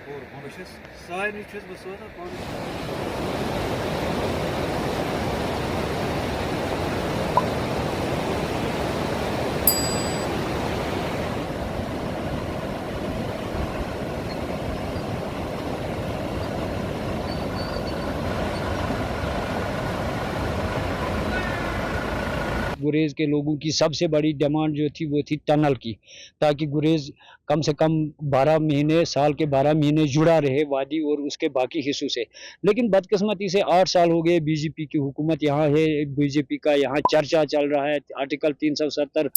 बस सारे बह सोजान पानी। गुरेज के लोगों की सबसे बड़ी डिमांड जो थी वो थी टनल की, ताकि गुरेज कम से कम 12 महीने, साल के 12 महीने जुड़ा रहे वादी और उसके बाकी हिस्सों से। लेकिन बदकिस्मती से 8 साल हो गए बीजेपी की हुकूमत यहाँ है, बीजेपी का यहाँ चर्चा चल रहा है। आर्टिकल 370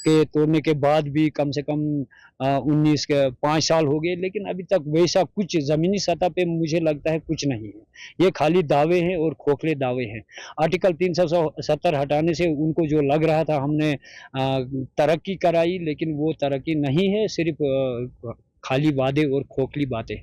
के तोड़ने के बाद भी कम से कम 19 के 5 साल हो गए, लेकिन अभी तक वैसा कुछ ज़मीनी सतह पे मुझे लगता है कुछ नहीं है। ये खाली दावे हैं और खोखले दावे हैं। आर्टिकल 370 हटाने से उनको जो लग रहा था हमने तरक्की कराई, लेकिन वो तरक्की नहीं है, सिर्फ खाली वादे और खोखली बातें।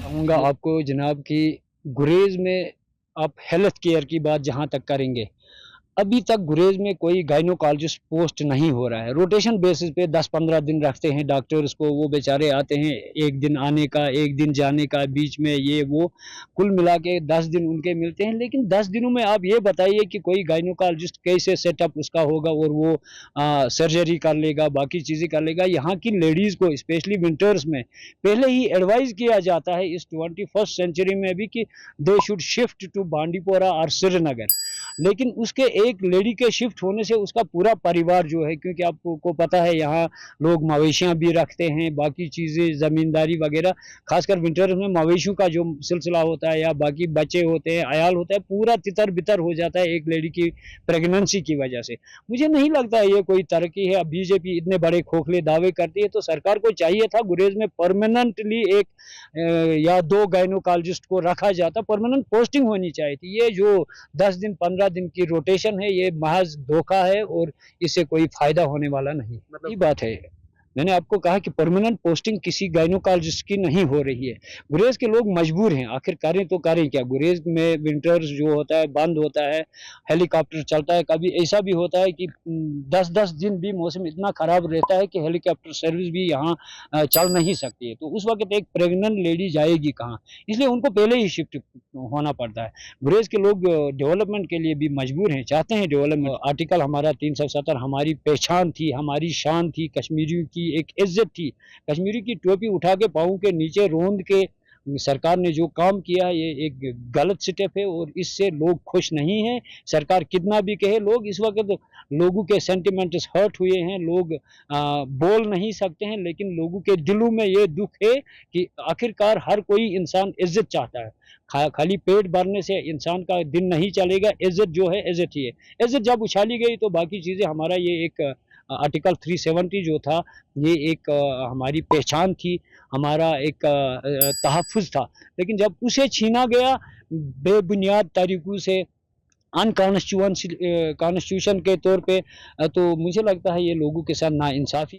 कहूँगा आपको जनाब कि गुरेज में आप हेल्थ केयर की बात जहाँ तक करेंगे, अभी तक गुरेज में कोई गायनोकोलॉजिस्ट पोस्ट नहीं हो रहा है। रोटेशन बेसिस पे 10-15 दिन रखते हैं डॉक्टर्स को, वो बेचारे आते हैं, एक दिन आने का, एक दिन जाने का, बीच में ये वो, कुल मिला के 10 दिन उनके मिलते हैं। लेकिन 10 दिनों में आप ये बताइए कि कोई गायनोकोलॉजिस्ट कैसे सेटअप उसका होगा और वो सर्जरी कर लेगा, बाकी चीज़ें कर लेगा। यहाँ की लेडीज़ को स्पेशली विंटर्स में पहले ही एडवाइस किया जाता है इस 21st सेंचुरी में भी कि they should shift to Bandipora और श्रीनगर, लेकिन उसके एक लेडी के शिफ्ट होने से उसका पूरा परिवार जो है, क्योंकि आपको पता है यहाँ लोग मवेशियाँ भी रखते हैं, बाकी चीज़ें ज़मींदारी वगैरह, खासकर विंटर्स में मवेशियों का जो सिलसिला होता है या बाकी बच्चे होते हैं, अयाल होता है, पूरा तितर बितर हो जाता है एक लेडी की प्रेगनेंसी की वजह से। मुझे नहीं लगता ये कोई तरक्की है। अब बीजेपी इतने बड़े खोखले दावे करती है, तो सरकार को चाहिए था गुरेज में परमानेंटली एक या 2 गायनोकोलॉजिस्ट को रखा जाता, परमानेंट पोस्टिंग होनी चाहिए थी। ये जो 10 दिन 15 दिन की रोटेशन है, ये महज धोखा है और इससे कोई फायदा होने वाला नहीं। मतलब ये बात है, मैंने आपको कहा कि परमानेंट पोस्टिंग किसी गायनोकोलॉजिस्ट की नहीं हो रही है। गुरेज के लोग मजबूर हैं, आखिर करें तो करें क्या। गुरेज में विंटर्स जो होता है बंद होता है, हेलीकॉप्टर चलता है, कभी ऐसा भी होता है कि 10-10 दिन भी मौसम इतना ख़राब रहता है कि हेलीकॉप्टर सर्विस भी यहाँ चल नहीं सकती है। तो उस वक्त एक प्रेग्नेंट लेडी जाएगी कहाँ, इसलिए उनको पहले ही शिफ्ट होना पड़ता है। गुरेज के लोग डेवलपमेंट के लिए भी मजबूर हैं, चाहते हैं डेवलपमेंट। आर्टिकल हमारा 370 हमारी पहचान थी, हमारी शान थी, कश्मीरियों की एक इज्जत थी। कश्मीरी की टोपी उठा के पाँव के नीचे रोंद के सरकार ने जो काम किया, ये एक गलत स्टेप है और इससे लोग खुश नहीं हैं। सरकार कितना भी कहे, लोग इस वक्त लोगों के सेंटिमेंट्स हर्ट हुए हैं, लोग बोल नहीं सकते हैं, लेकिन लोगों के दिलों में ये दुख है कि आखिरकार हर कोई इंसान इज्जत चाहता है। खाली पेट भरने से इंसान का दिन नहीं चलेगा, इज्जत जो है इज्जत ही है। इज्जत जब उछाली गई तो बाकी चीज़ें, हमारा ये एक आर्टिकल 370 जो था, ये एक हमारी पहचान थी, हमारा एक तहफ़्फ़ुज़ था, लेकिन जब उसे छीना गया बेबुनियाद तरीक़ों से, कॉन्स्टिट्यूशन के तौर पे, तो मुझे लगता है ये लोगों के साथ नाइंसाफ़ी।